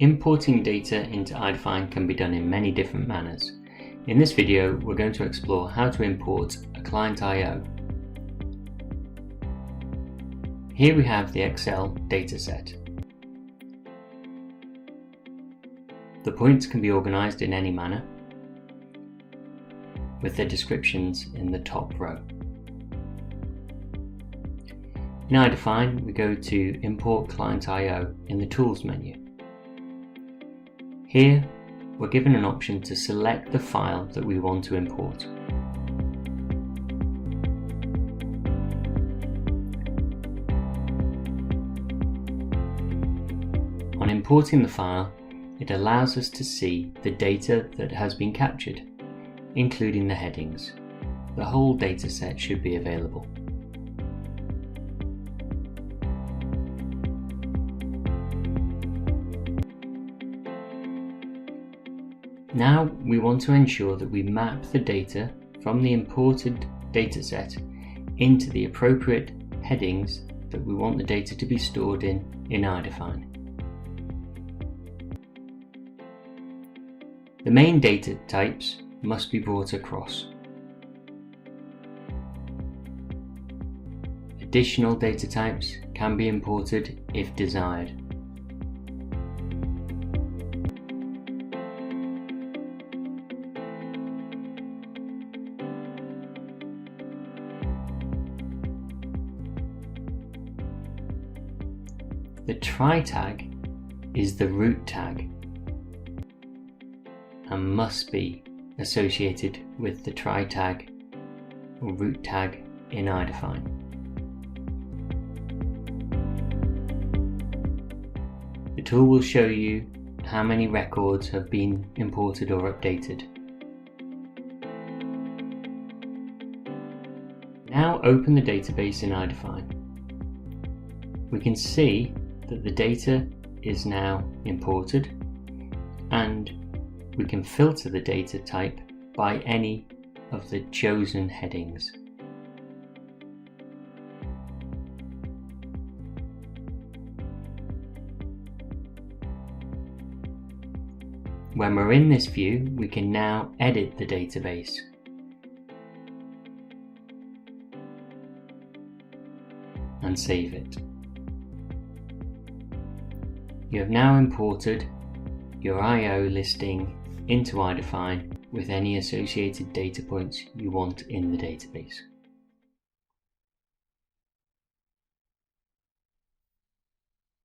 Importing data into iDefine can be done in many different manners. In this video, we're going to explore how to import a client I/O. Here we have the Excel dataset. The points can be organised in any manner, with their descriptions in the top row. In iDefine, we go to Import Client I/O in the Tools menu. Here, we're given an option to select the file that we want to import. On importing the file, it allows us to see the data that has been captured, including the headings. The whole dataset should be available. Now we want to ensure that we map the data from the imported dataset into the appropriate headings that we want the data to be stored in iDefine. The main data types must be brought across. Additional data types can be imported if desired. The try tag is the root tag and must be associated with the try tag or root tag in iDefine. The tool will show you how many records have been imported or updated. Now open the database in iDefine. We can see that the data is now imported, and we can filter the data type by any of the chosen headings. When we're in this view, we can now edit the database. And save it. You have now imported your I/O listing into iDefine with any associated data points you want in the database.